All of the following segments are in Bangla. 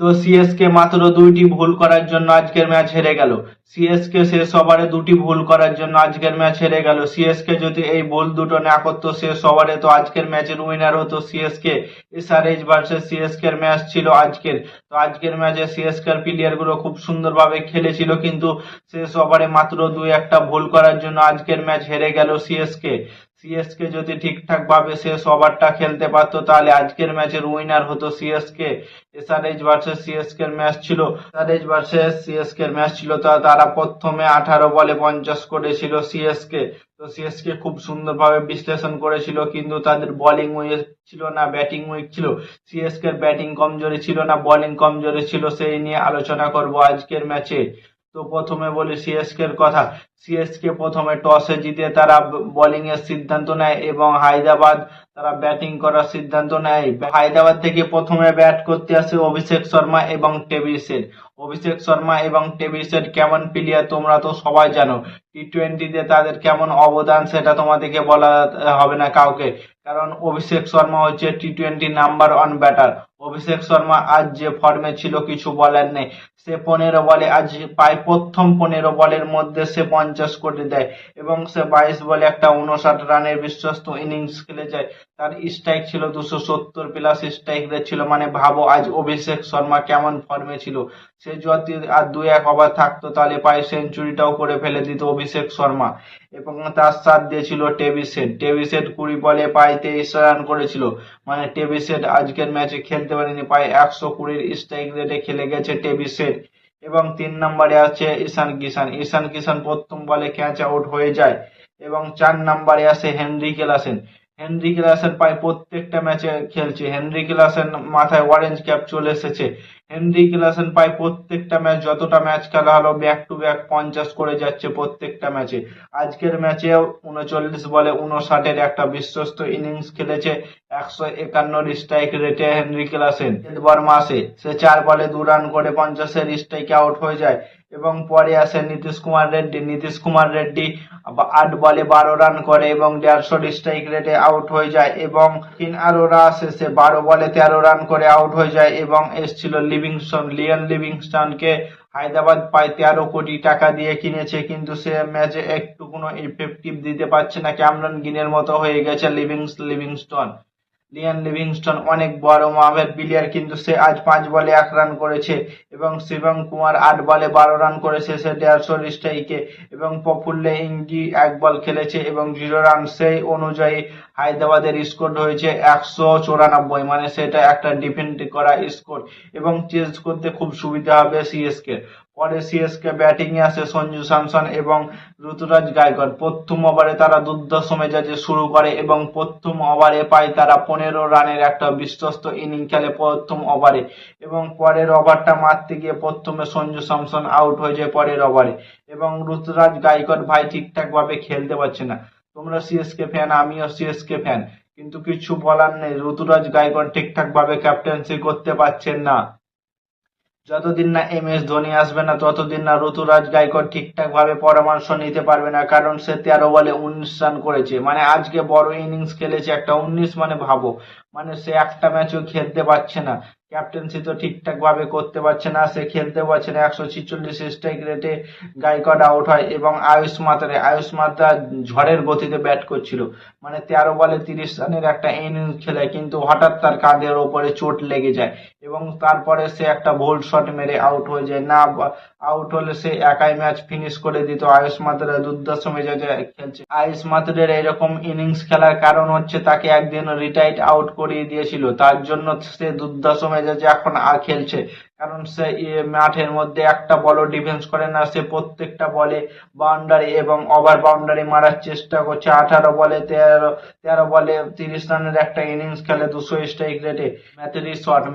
তো সিএসকে মাত্র 2টি ভুল করার জন্য আজকের ম্যাচ হেরে গেল। সিএসকে শেষ ওভারে 2টি ভুল করার জন্য আজকের ম্যাচ হেরে গেল। সিএসকে যদি এই ভুল দুটো না করতো শেষ ওভারে, তো আজকের ম্যাচের উইনার হতো সিএসকে। এসআরএইচ ভার্সেস সিএসকে এর ম্যাচ ছিল আজকের। তো আজকের ম্যাচে সিএসকে এর প্লেয়ার গুলো খুব সুন্দরভাবে খেলেছিল, কিন্তু শেষ ওভারে মাত্র 2-1টা ভুল করার জন্য আজকের ম্যাচ হেরে গেল সিএসকে। সিএসকে যদি ঠিকঠাক ভাবে শেষ ওভারটা খেলতে পারতো, তাহলে আজকের ম্যাচের উইনার হতো সিএসকে। এসআরএইচ ভার্সেস সিএসকে এর ম্যাচ ছিল। এসআরএইচ ভার্সেস সিএসকে এর ম্যাচ ছিল, তারা প্রথমে 18 বলে 50 করেছিল সিএসকে। তো সিএসকে খুব সুন্দরভাবে বিশ্লেষণ করেছিল, কিন্তু তাদের বোলিং উইক ছিল না ব্যাটিং উইক ছিল। সিএসকে এর ব্যাটিং কমজোরি ছিল না বোলিং কমজোরি ছিল, সেই নিয়ে আলোচনা করব আজকের ম্যাচে। তো প্রথমে বলি সিএসকে এর কথা। সিএসকে প্রথমে টসে জিতে তারা বোলিং এর সিদ্ধান্ত নেয় এবং হায়দ্রাবাদ তারা ব্যাটিং করার সিদ্ধান্ত নেয়। হায়দ্রাবাদ থেকে প্রথমে ব্যাট করতে আসে অভিষেক শর্মা এবং টেভি শেঠ। অভিষেক শর্মা এবং টেভি শেঠ কেমন প্লেয়ার তোমরা তো সবাই জানো। টি-20 তে তাদের কেমন অবদান সেটা তোমাদেরকে বলা হবে না কাউকে, কারণ অভিষেক শর্মা হচ্ছে টি-20 নাম্বার 1 ব্যাটার। অভিষেক শর্মা আজ যে ফর্মে ছিল কিছু বলার নেই। সে 15 বলে আজ প্রায় প্রথম 15 বলের মধ্যে সে 50 করে দেয় এবং সে 22 বলে একটা 59 রানের বিশ্বস্ত ইনিংস খেলে যায়। তার স্ট্রাইক ছিল 270 প্লাস স্ট্রাইক রেট ছিল। মানে ভাবো আজ অভিষেক শর্মা কেমন ফর্মে ছিল। সে যদি আর 2-1 ওভার থাকতো, তাহলে প্রায় সেঞ্চুরিটাও করে ফেলে দিত অভিষেক শর্মা। এবং তার সাথ দিয়েছিল টেভি শেঠ। টেভি শেঠ 20 বলে প্রায় 23 রান করেছিল। মানে টেভি শেঠ আজকের ম্যাচে খেলতে পারেনি, প্রায় 120 স্ট্রাইক রেটে খেলে গেছে টেভি শেঠ। এবং 3 নম্বরে আছে ঈশান কিষান। ঈশান কিষান প্রথম বলে ক্যাচ আউট হয়ে যায়। এবং 4 নম্বরে আছে হেনরি ক্লাসেন। হেনরি ক্লাসেন প্রায় প্রত্যেকটা ম্যাচে খেলছে। হেনরি ক্লাসেন মাথায় অরেঞ্জ ক্যাপ চলে এসেছে। হেনরি ক্লাসেন প্রায় প্রত্যেকটা ম্যাচ, যতটা ম্যাচ খেলা হলো ব্যাক টু ব্যাক 50 করে যাচ্ছে প্রত্যেকটা ম্যাচে। আজকের ম্যাচেও 39 বলে 59 একটা বিশ্বস্ত ইনিংস খেলেছে। 151 স্ট্রাইক রেটে হেনরি ক্লাসেন। বর্মা আসে, সে 4 বলে 2 রান করে 50 স্ট্রাইকে আউট হয়ে যায়। এবং পরে আসে নীতিশ কুমার রেড্ডি। নীতিশ কুমার রেড্ডি 8 বলে 12 রান করে এবং 150 স্ট্রাইক রেটে আউট হয়ে যায়। এবং ফিন আরোরা আসে, সে 12 বলে 13 রান করে আউট হয়ে যায়। এবং এসছিল লিভিংস্টন। লিয়ান লিভিংস্টনকে হায়দ্রাবাদ প্রায় 13 কোটি টাকা দিয়ে কিনেছে, কিন্তু সে ম্যাচে একটু কোনো ইফেক্টিভ দিতে পারছে না। ক্যামেরন গ্রিনের মতো হয়ে গেছে লিভিংস্টন। লিয়ান লিভিংস্টন অনেক বড় মাপের প্লেয়ার, কিন্তু সে আজ 5 বলে 1 রান করেছে। এবং শিবম কুমার 8 বলে 12 রান করেছে, সে 150 স্ট্রাইকে। এবং প্রফুল্ল ইংগি 1 বল খেলেছে এবং 0 রান। সেই অনুযায়ী হায়দ্রাবাদের স্কোর হয়েছে 194, মানে সেটা একটা ডিফেন্ড করা স্কোর এবং চেজ করতে খুব সুবিধা হবে সিএসকে। পরে সিএসকে ব্যাটিং এ আসে সঞ্জু স্যামসন এবং ঋতুরাজ গায়কোয়াড়। প্রথম ওভারে তারা দুর্ধর্ষ মেজাজে শুরু করে এবং প্রথম ওভারে পায় তারা 15 রানের একটা বিশ্বস্ত ইনিংস খেলে প্রথম ওভারে। এবং পরের ওভারটা মারতে গিয়ে প্রথমে সঞ্জু স্যামসন আউট হয়ে যায় পরের ওভারে। এবং ঋতুরাজ গায়কোয়াড় ভাই ঠিকঠাক ভাবে খেলতে পারছে না। তোমরা সিএসকে ফ্যান, আমিও সিএসকে ফ্যান, কিন্তু কিছু বলার নেই। ঋতুরাজ গায়কোয়াড় ঠিকঠাক ভাবে ক্যাপ্টেন্সি করতে পারছেন না। যতদিন না MS ধোনি আসবে না, ততদিন না ঋতুরাজ গায়কোয়াড় ঠিকঠাক ভাবে পরামর্শ নিতে পারবে না, কারণ সে 13 বলে 19 রান করেছে। মানে আজকে বড় ইনিংস খেলেছে একটা 19, মানে ভাবো, মানে সে একটা ম্যাচও খেলতে পারছে না। ক্যাপ্টেন্সি তো ঠিকঠাক ভাবে করতে পারছে না, সে খেলতে পারছে না। 146 স্ট্রাইক রেটে গায়কোয়াড় আউট হয়। এবং আয়ুষ মাত্রা ঝড়ের গতিতে ব্যাট করছিল। মানে 13 বলে 30 রানের একটা ইনিংস খেলে, কিন্তু হঠাৎ তার কাঁধের ওপরে চোট লেগে যায় এবং তারপরে সে একটা ভুল শট মেরে আউট হয়ে যায়। না আউট হলে সে একাই ম্যাচ ফিনিশ করে দিত। আয়ুষ মাত্রা দুর্ধর্ষ মেজাজে খেলছে। আয়ুষ মাত্রের এরকম ইনিংস খেলার কারণ হচ্ছে তাকে একদিন রিটায়ার্ড আউট করিয়ে দিয়েছিল, তার জন্য সে দুর্ধর্ষ মেজাজে এখন আর খেলছে। কারণ সে মাঠের মধ্যে একটা বলও ডিফেন্স করে না, সে প্রত্যেকটা বলে বাউন্ডারি এবং ওভার বাউন্ডারি মারার চেষ্টা করছে। 18 বলে 13 বলে 30 রানের একটা ইনিংস খেলে 200 স্ট্রাইক রেটে।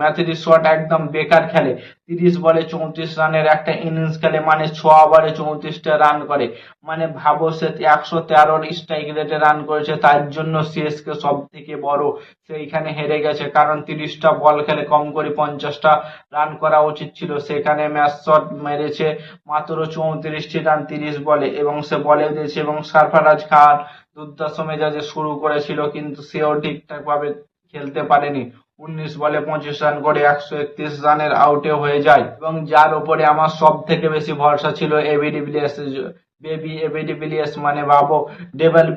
ম্যাথিরি শট একদম বেকার খেলে। 30 বলে 34 রানের একটা ইনিংস খেলে, মানে 6 ওভারে 34টা রান করে। মানে ভাবো সে 113 স্ট্রাইক রেটে রান করেছে, তার জন্য সিএসকে সব থেকে বড় সেইখানে হেরে গেছে। কারণ 30টা বল খেলে কম করে 50টা রান করা উচিত ছিল, সেখানে ম্যাচ শট মেরেছে মাত্র 34টি রান 30 বলে এবং সে বলেও দিয়েছে। এবং সরফরাজ খান দুর্ধর্ষ মেজাজে শুরু করেছিল, কিন্তু সেও ঠিকঠাক ভাবে খেলতে পারেনি। 19 বলে 25 রান করে 131 রানের আউটে হয়ে যায়, এবং যার ওপরে আমার সব থেকে বেশি ভরসা ছিল এবি ডিভিলিয়ার্স, এবি ডিভিলিয়ার্স মানে ভাবো ডেভেল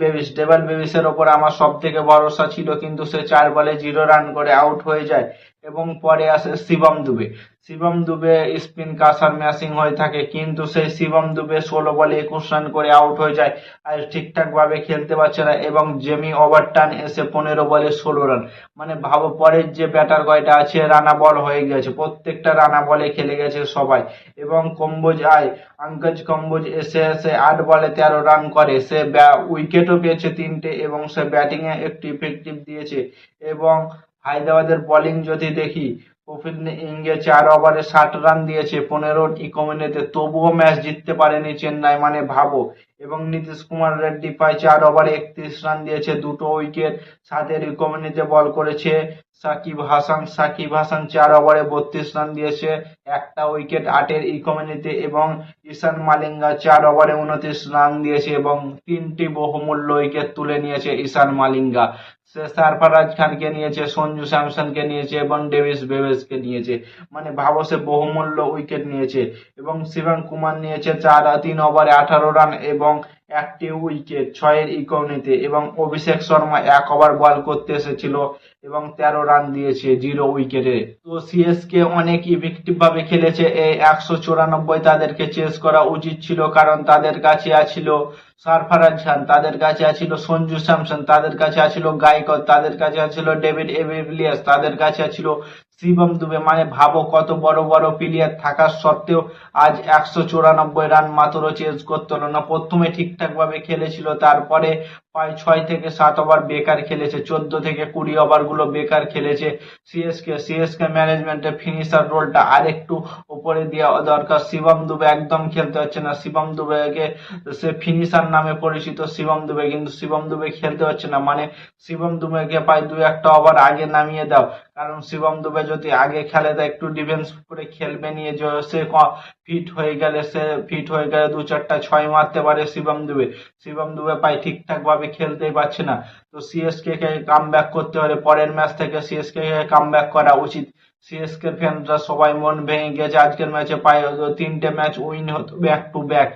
বেভিসের ওপর আমার সব থেকে ভরসা ছিল, কিন্তু সে 4 বলে 0 রান করে আউট হয়ে যায়। এবং পরে আসে শিবম দুবে স্পিন কাসার ম্যাশিং হয়ে থাকে, কিন্তু সেই শিবম দুবে 16 বলে 21 রান করে আউট হয়ে যায়, আর ঠিকঠাক ভাবে খেলতে পারছে না। এবং জেমি ওভারটন এসে 15 বলে 16 রান, মানে ভাবো পরের যে ব্যাটার কয়টা আছে রানা বল হয়ে গেছে, প্রত্যেকটা রানা বলে খেলে গেছে সবাই। এবং আঙ্কজ কম্বোজ এসে 8 বলে 13 রান করে, সে উইকেটও পেয়েছে 3টে, এবং সে ব্যাটিং এ একটু ইফেক্টিভ দিয়েছে। এবং হায়দ্রাবাদের বোলিং যদি দেখি, প্রফিল্ড ইংগে 4 ওভারে 60 রান দিয়েছে 15 ইকোনমিতে, তবুও ম্যাচ জিততে পারেনি চেন্নাই, মানে ভাবো। এবং নীতিশ কুমার রেড্ডি প্রায় 4 ওভারে 31 রান দিয়েছে, 2টো উইকেট, 7 ইকোনমিতে বল করেছে। সাকিব হাসান 4 ওভারে 32 রান দিয়েছে, 1টা উইকেট, 8 ইকোনমিতে। এবং ঈশান মালিঙ্গা 4 ওভারে 29 রান দিয়েছে, এবং 3টি বহুমূল্য উইকেট তুলে নিয়েছে ঈশান মালিঙ্গা। সে সারফারাজ খানকে নিয়েছে, সঞ্জু স্যামসনকে নিয়েছে, এবং ডেভিস বেভেসকে নিয়েছে, মানে ভাবো সে বহুমূল্য উইকেট নিয়েছে। এবং শিবম কুমার নিয়েছে 3 ওভারে 18 রান এবং 1টি উইকেট, 6 ইকোনমিতে। এবং অভিষেক শর্মা 1 ওভার বল করতে এসেছিল এবং 13 রান দিয়েছে 0 উইকেটে। তো সিএসকে অনেক ইফেক্টিভ ভাবে খেলেছে, এই 194 তাদেরকে চেস করা উচিত ছিল, কারণ তাদের কাছে আছিল সারফারাজ খান, তাদের কাছে আছিল সঞ্জু স্যামসন, তাদের কাছে আছিল গায়কোয়াড়, তাদের কাছে আছিল ডেভিড এভিলিয়ার্স, তাদের কাছে আছিল শিবম দুবে। মানে ভাবো কত বড় বড় প্লেয়ার থাকার সত্ত্বেও আজ 194 রান মাত্র চেস করতে হলো না। প্রথমে ঠিকঠাক ভাবে খেলেছিল, তারপরে প্রায় 6 থেকে 7 ওভার বেকার খেলেছে, 14 থেকে 20 ওভার গুলো বেকার খেলেছে। সিএসকে ম্যানেজমেন্টের ফিনিশার রোলটা আরেকটু উপরে দেওয়া দরকার। শিবম দুবে একদম খেলতে হচ্ছে না, শিবম দুবেকে সে ফিনিশার নামে পরিচিত শিবম দুবে, কিন্তু শিবম দুবে খেলতে হচ্ছে না, মানে শিবম দুবেকে প্রায় 2-1 ওভার আগে নামিয়ে দাও, কারণ শিবম দুবে যদি আগে খেলে তা একটু ডিফেন্স করে খেলবে নিয়ে, সে ফিট হয়ে গেলে 2-4টা 6 মারতে পারে শিবম দুবে প্রায় ঠিকঠাক ভাবে খেলতেই পারছে না। তো সিএসকে কে কাম ব্যাক করতে হলে পরের ম্যাচ থেকে সিএসকে কে কাম ব্যাক করা উচিত। সিএসকে ফ্যানরা সবাই মন ভেঙে গেছে, আজকের ম্যাচে প্রায় 3টে ম্যাচ উইন হতো ব্যাক টু ব্যাক,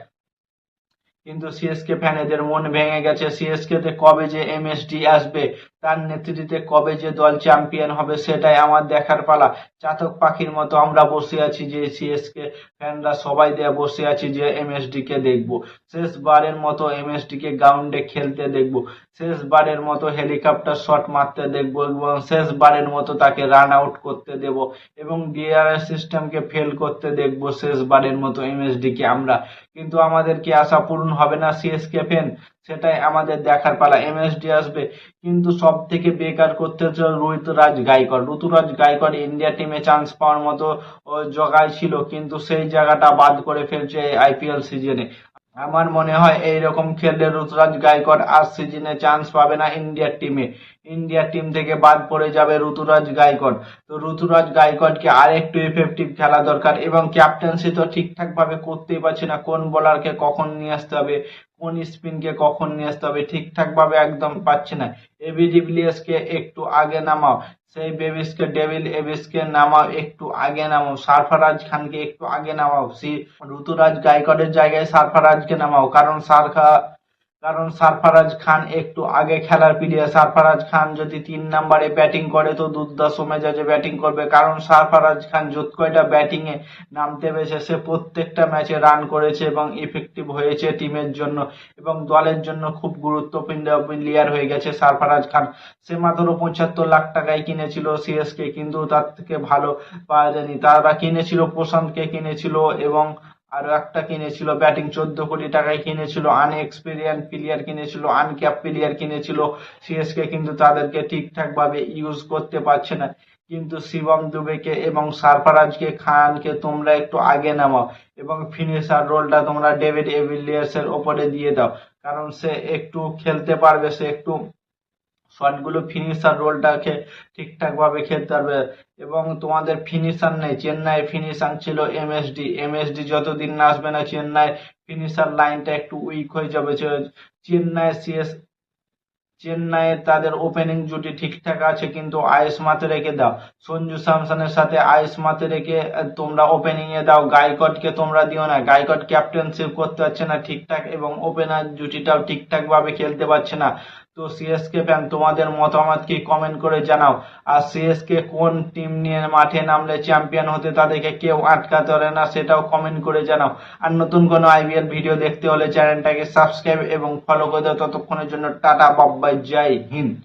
কিন্তু সিএসকে ফ্যানেদের মন ভেঙে গেছে। সিএসকে তে কবে যে এমএসডি আসবে, তার নেতৃত্বে কবে যে দল চ্যাম্পিয়ন হবে, সেটাই আমার দেখার পালা। চাতক পাখির মতো আমরা বসে আছি, যে সিএসকে ফ্যানরা সবাই দিয়ে বসে আছি যে এমএসডি কে দেখবো, শেষবারের মতো এমএসডি কে গ্রাউন্ডে খেলতে দেখবো, শেষবারের মতো হেলিকপ্টার শট মারতে দেখবো, এবং শেষবারের মতো তাকে রান আউট করতে দেব, এবং ডিআরএস সিস্টেমকে ফেল করতে দেখবো শেষবারের মতো এমএসডি কে আমরা। কিন্তু আমাদের কি আশা পূরণ হবে না সিএসকে ফ্যান, সেটাই আমাদের দেখার পালা। এমএসডি আসবে, কিন্তু সব থেকে বেকার করতে হচ্ছে ঋতুরাজ গায়কোয়াড় ইন্ডিয়া টিমে চান্স পাওয়ার মতো জায়গায় ছিল, কিন্তু সেই জায়গাটা বাদ করে ফেলছে আইপিএল সিজনে। আমার মনে হয় এইরকম খেললে ঋতুরাজ গায়কোয়াড় আর সিজনে চান্স পাবে না ইন্ডিয়া টিম থেকে বাদ পড়ে যাবে ঋতুরাজ গায়কোয়াড়। তো ঋতুরাজ গায়কোয়াড়কে আর একটু ইফেক্টিভ খেলা দরকার, এবং ক্যাপ্টেন্সি তো ঠিকঠাক ভাবে করতেই পারছে না, কোন বোলারকে কখন নিয়ে আসতে হবে, কোন স্পিনকে কখন নিয়ে আসতে হবে, ঠিকঠাক ভাবে একদম পাচ্ছে না। এবি ডিভিলিয়ার্স কে একটু আগে নামাও, সেই ডেভিল এভিসকে নামাও, একটু আগে নামাও, সারফারাজ খানকে একটু আগে নামাও, ঋতুরাজ গায়কোয়াড়ের জায়গায় সারফারাজকে নামাও, কারণ সারফারাজ খান একটু আগে খেলার প্লেয়ার। সারফারাজ খান যদি 3 নম্বরে ব্যাটিং করে তো দুর্দান্ত মেজাজে ব্যাটিং করবে, কারণ সারফারাজ খান যত কয়টা ব্যাটিং এ নামতে পেরেছে সে প্রত্যেকটা ম্যাচে রান করেছে এবং ইফেক্টিভ হয়েছে টিমের জন্য এবং দলের জন্য খুব গুরুত্বপূর্ণ প্লেয়ার হয়ে গেছে সারফারাজ খান। সে মাত্র 75 লাখ টাকায় কিনেছিল সিএসকে, কিন্তু তার থেকে ভালো পাওয়া যায়নি। তারা কিনেছিল প্রশান্তকে কিনেছিল, এবং আরো একটা কিনেছিল ব্যাটিং 14 কোটি টাকায় কিনেছিল, আনএক্সপিরিয়েন্স প্লেয়ার কিনেছিল, আনক্যাপ প্লেয়ার কিনেছিল সিএসকে, কিন্তু তাদেরকে ঠিকঠাক ভাবে ইউজ করতে পারছে না। কিন্তু শিবম দুবেকে এবং সারফারাজকে খানকে তোমরা একটু আগে নামাও, এবং ফিনিশার রোলটা তোমরা ডেভিড এভিলিয়ার্স এর ওপরে দিয়ে দাও, কারণ সে একটু খেলতে পারবে, সে একটু শটগুলো ফিনিশার রোলটাকে ঠিকঠাক ভাবে খেলতে পারবে। এবং তোমাদের ফিনিশার নেই, চেন্নাই ফিনিশার ছিল এমএসডি যতদিন না আসবে না চেন্নাই ফিনিশার লাইনটা একটু উইক হয়ে যাবে। চেন্নাই সিএস চেন্নাইয়ের তাদের ওপেনিং জুটি ঠিকঠাক আছে, কিন্তু আয়ুষ মাতেরেকে দাও। সঞ্জু স্যামসনের সাথে আয়ুষ মাতেরেকে তোমরা ওপেনিং এ দাও, গাইকটকে তোমরা দিও না। গাইকট ক্যাপ্টেনশিপ করতে পারছে না ঠিকঠাক এবং ওপেনার জুটিটাও ঠিকঠাক ভাবে খেলতে পারছে না। তো সিএসকে ফ্যান, তোমাদের মতামত কি কমেন্ট করে জানাও। আর সিএসকে কোন টিম নিয়ে মাঠে নামলে চ্যাম্পিয়ন হতে তাদেরকে কেউ আটকাতে পারে না, সেটাও কমেন্ট করে জানাও। আর নতুন কোনো আইপিএল ভিডিও দেখতে হলে চ্যানেলটাকে সাবস্ক্রাইব এবং ফলো করে দাও। ততক্ষণের জন্য টাটা, বাই বাই, জয় হিন্দ।